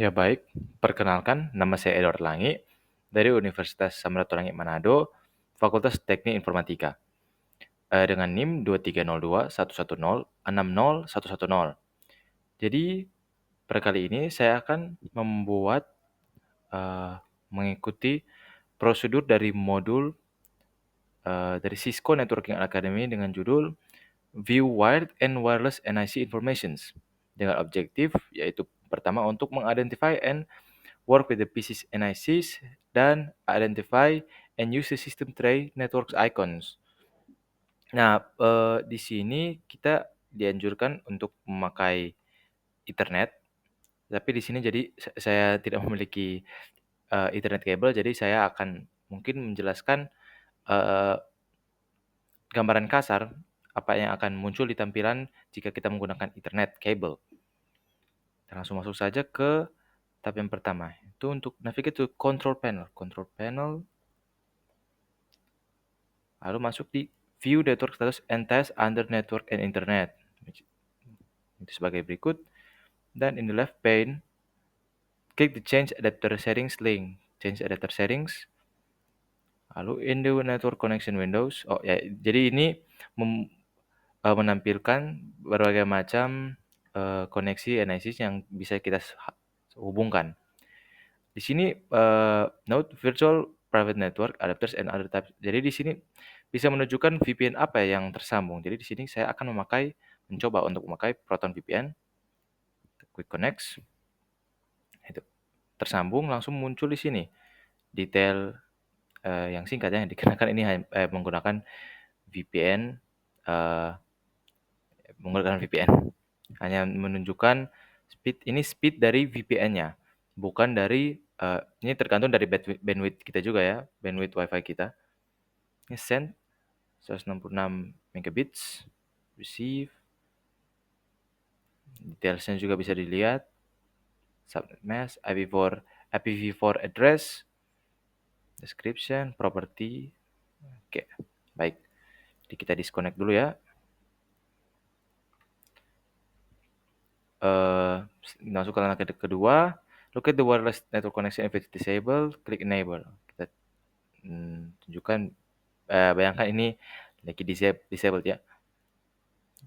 Ya baik, perkenalkan nama saya Edward Langi dari Universitas Samratulangi Manado, Fakultas Teknik Informatika. Dengan NIM 230211060110. Jadi, pada kali ini saya akan eh, mengikuti prosedur dari modul dari Cisco Networking Academy dengan judul View Wired and Wireless NIC Informations dengan objektif yaitu pertama untuk mengidentify and work with the PCs NICs dan identify and use the system tray networks icons. Nah, di sini kita dianjurkan untuk memakai Ethernet, tapi di sini jadi saya tidak memiliki Ethernet kabel, jadi saya akan mungkin menjelaskan eee, gambaran kasar apa yang akan muncul di tampilan jika kita menggunakan Ethernet kabel. Kita langsung masuk saja ke tab yang pertama, itu untuk navigate to control panel. Control panel, lalu masuk di view network status and test under network and internet. Itu sebagai berikut. Dan in the left pane, klik the change adapter settings link. Change adapter settings. Lalu in the network connection windows. Oh ya, jadi ini menampilkan berbagai macam koneksi NIC yang bisa kita hubungkan. Di sini note virtual private network adapters and other types. Jadi di sini bisa menunjukkan VPN apa yang tersambung. Jadi di sini saya akan mencoba untuk memakai Proton VPN. Quick connects. Itu tersambung langsung muncul di sini detail yang singkat ya, dikarenakan ini menggunakan VPN hanya menunjukkan speed dari VPN-nya, bukan dari ini tergantung dari bandwidth kita juga ya, bandwidth WiFi kita. Ini send 166 megabits, receive, detailsnya juga bisa dilihat, subnet mask, IPv4 address, description, property. Oke, baik. Jadi kita disconnect dulu ya. Masuk ke langkah kedua, look at the wireless network connection if it's disabled, klik enable. Kita tunjukkan, bayangkan ini lagi disabled ya.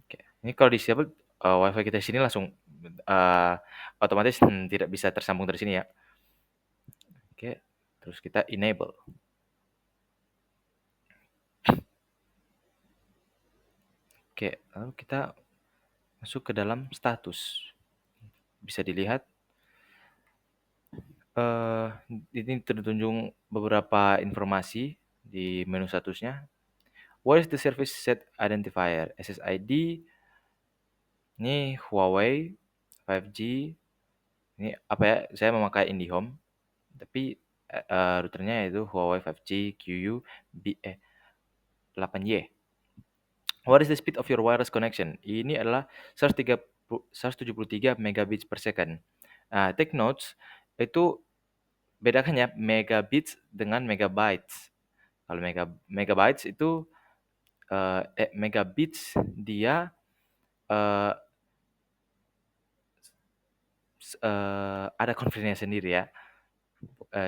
Oke, ini kalau disabled, WiFi kita di sini langsung otomatis tidak bisa tersambung dari sini ya. Oke, terus kita enable. Oke, lalu kita masuk ke dalam status. Bisa dilihat ini tertunjuk beberapa informasi di menu statusnya. What is the service set identifier? SSID, ini Huawei 5G, ini apa ya? Saya memakai IndiHome, tapi routernya itu Huawei 5G QU 8Y. What is the speed of your wireless connection? Ini adalah 173 megabits per second. Take notes, itu bedakan ya megabits dengan megabytes. Kalau megabytes itu megabits dia ada konfigurasinya sendiri ya.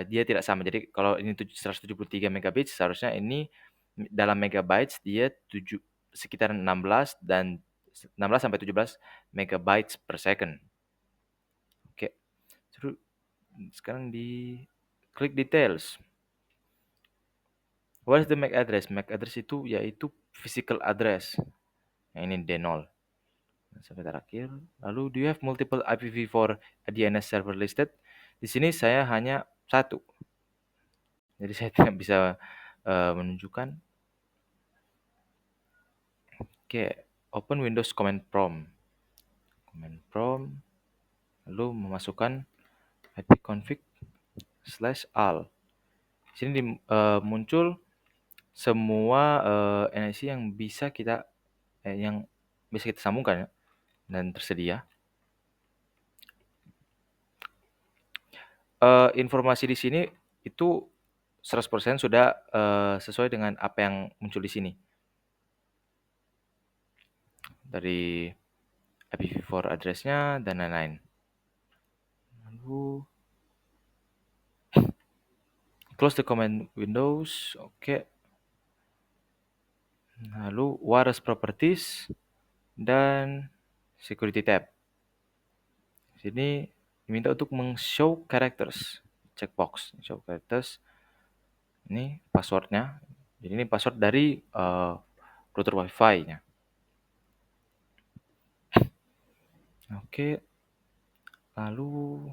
Dia tidak sama. Jadi kalau ini 173 megabits, seharusnya ini dalam megabytes dia sekitar 16 sampai 17 megabytes per second. Oke. Terus sekarang di klik details. What is the MAC address? MAC address itu yaitu physical address. Yang ini D0. Sampai terakhir. Lalu do you have multiple IPv4 DNS server listed? Di sini saya hanya satu. Jadi saya tidak bisa menunjukkan. Oke, open Windows Command Prompt. Command Prompt, lalu memasukkan ipconfig/al. Di sini muncul semua NIC yang bisa kita sambungkan ya, dan tersedia. Informasi di sini itu 100% sudah sesuai dengan apa yang muncul di sini. Dari IPv4 address-nya dan lain-lain. Lalu close the command windows. Oke. Lalu wireless properties dan security tab. Sini diminta untuk show characters. Checkbox show characters. Ini passwordnya. Jadi ini password dari router wifi-nya. Oke. Lalu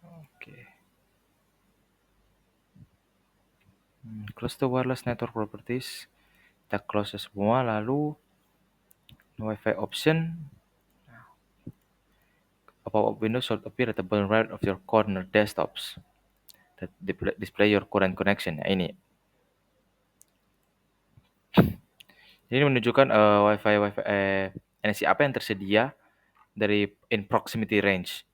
oke. Close the wireless network properties. Kita close semua. Lalu Wi-Fi option. A pop-up window should appear at the bottom right of your corner desktops that display your current connection. Nah, ini. Ini menunjukkan Wi-Fi NSI apa yang tersedia dari in proximity range.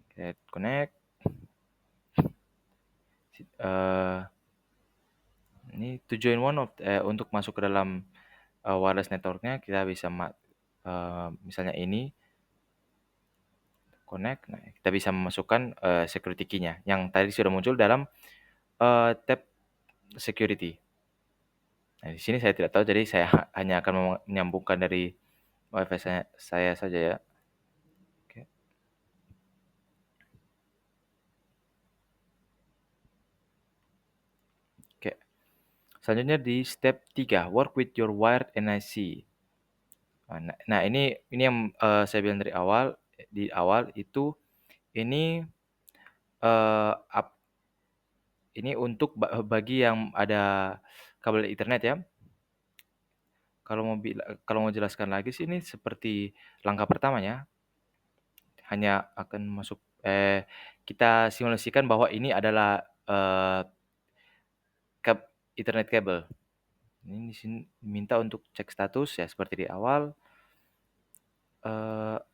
Oke, connect. Ini to join one of untuk masuk ke dalam wireless networknya kita bisa misalnya ini connect. Nah, kita bisa memasukkan security key-nya yang tadi sudah muncul dalam tab security. Nah, di sini saya tidak tahu, jadi saya hanya akan menyambungkan dari WiFi saya saja ya. Oke. Oke. Selanjutnya di step 3, work with your wired NIC. Nah, ini yang saya bilang di awal itu ini ini untuk bagi yang ada kabel Ethernet ya. Kalau mau jelaskan lagi sih ini seperti langkah pertamanya, hanya akan masuk kita simulasikan bahwa ini adalah Ethernet kabel. Ini di sini diminta untuk cek status ya seperti di awal.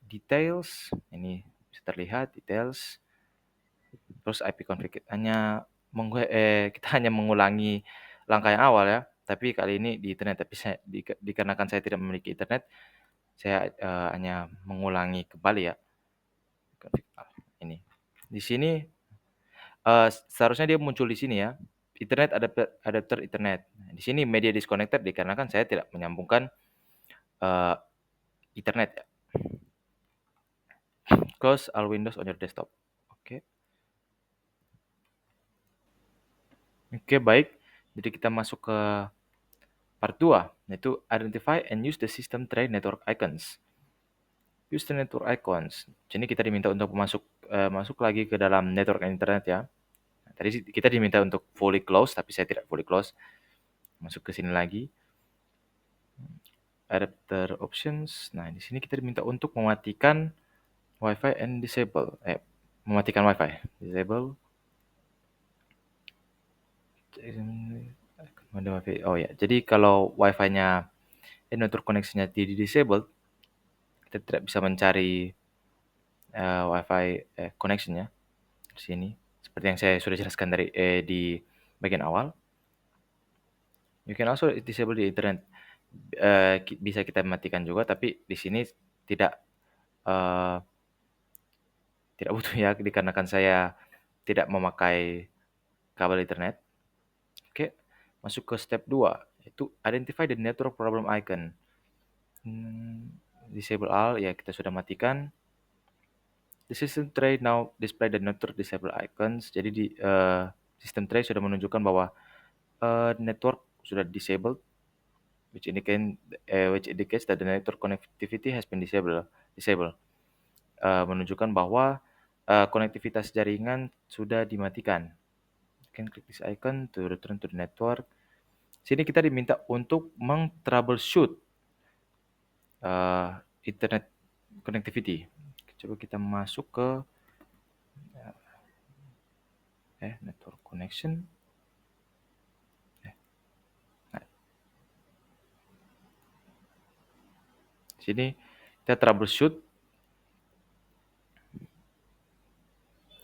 Details, ini bisa terlihat details. Terus IP config kita hanya mengulangi langkah yang awal ya, tapi kali ini di internet. Tapi dikarenakan saya tidak memiliki internet, saya hanya mengulangi kembali ya. Ini di sini seharusnya dia muncul di sini ya, internet adapter internet. Di sini media disconnected dikarenakan saya tidak menyambungkan internet ya. Close all windows on your desktop. Oke. Oke, baik. Jadi kita masuk ke part 2, yaitu identify and use the system tray network icons. Use the network icons. Jadi kita diminta untuk masuk lagi ke dalam network internet ya. Nah, tadi kita diminta untuk fully close, tapi saya tidak fully close. Masuk ke sini lagi. Adapter options. Nah, di sini kita diminta untuk mematikan Wi-Fi and disable. Mematikan Wi-Fi. Disable. Oh ya, jadi kalau Wi-Fi-nya network koneksinya di disable, kita tidak bisa mencari Wi-Fi connection-nya di sini. Seperti yang saya sudah jelaskan di bagian awal. You can also disable the internet. Bisa kita matikan juga, tapi di sini tidak butuh ya, dikarenakan saya tidak memakai kabel internet. Oke, masuk ke step 2, yaitu identify the network problem icon. Disable all, ya kita sudah matikan. The system tray now display the network disable icons. Jadi di system tray sudah menunjukkan bahwa network sudah disabled, which indicates that the network connectivity has been disabled. Menunjukkan bahwa konektivitas jaringan sudah dimatikan. You can click this icon to return to the network. Sini kita diminta untuk troubleshoot internet connectivity. Coba kita masuk ke network connection. Sini kita troubleshoot.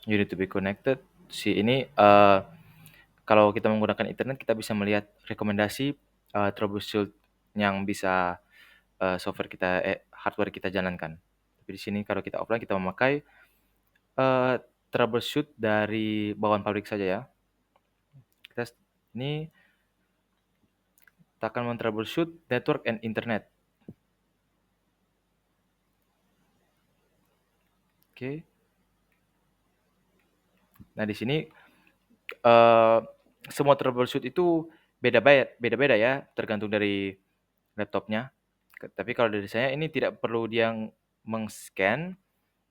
You need to be connected. Ini kalau kita menggunakan internet kita bisa melihat rekomendasi troubleshoot yang bisa hardware kita jalankan. Tapi Tapi di sini kalau kita offline kita memakai troubleshoot dari bawaan pabrik saja ya. Ini kita akan men-troubleshoot network and internet. Oke. Nah, di sini semua troubleshoot itu beda-beda ya, tergantung dari laptopnya. Tapi kalau dari saya ini tidak perlu dia meng-scan,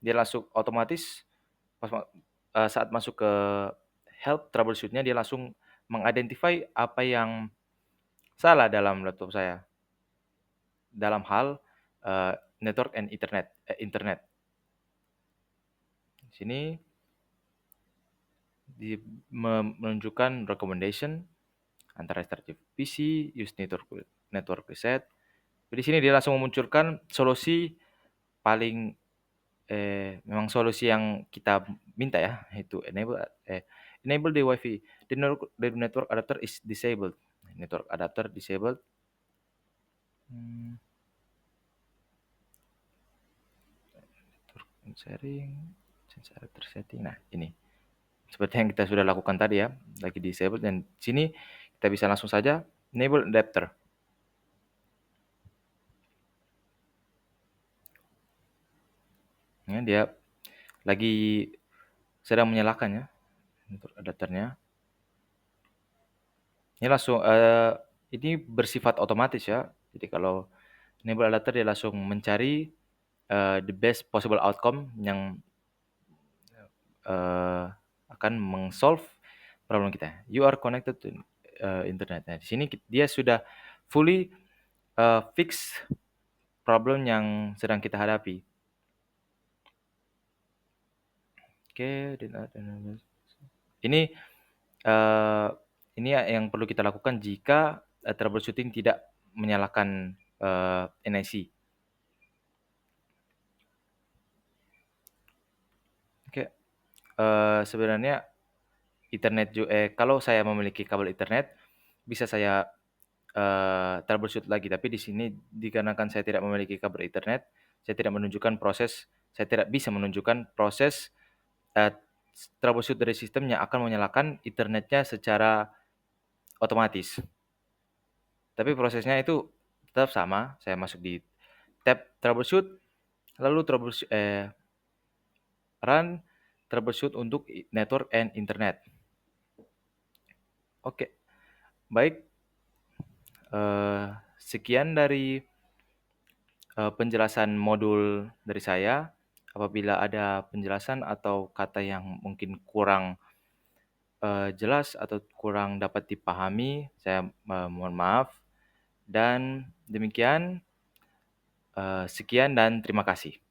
dia langsung otomatis saat masuk ke help troubleshoot-nya dia langsung mengidentify apa yang salah dalam laptop saya dalam hal network and internet. Di sini menunjukkan recommendation antara start PC, use network reset. Di sini dia langsung memunculkan solusi paling memang solusi yang kita minta ya, yaitu enable the Wi-Fi. The network adapter is disabled. Network adapter disabled. Network sharing, sensor adapter setting. Nah, ini. Seperti yang kita sudah lakukan tadi ya, lagi disabled dan sini kita bisa langsung saja enable adapter. Ya, dia lagi sedang menyalakan ya untuk adapternya. Ini langsung ini bersifat otomatis ya. Jadi kalau enable adapter dia langsung mencari the best possible outcome yang akan solve problem kita. You are connected to internet. Nah, di sini dia sudah fully fix problem yang sedang kita hadapi. Oke, ini yang perlu kita lakukan jika troubleshooting tidak menyalakan NIC. Oke, sebenarnya internet kalau saya memiliki kabel internet bisa saya troubleshoot lagi. Tapi di sini dikarenakan saya tidak memiliki kabel internet, saya tidak bisa menunjukkan proses troubleshoot dari sistem yang akan menyalakan internetnya secara otomatis. Tapi prosesnya itu tetap sama. Saya masuk di tab troubleshoot, lalu run troubleshoot untuk network and internet. Oke, baik. Sekian dari penjelasan modul dari saya. Apabila ada penjelasan atau kata yang mungkin kurang jelas atau kurang dapat dipahami, saya mohon maaf. Dan demikian, sekian dan terima kasih.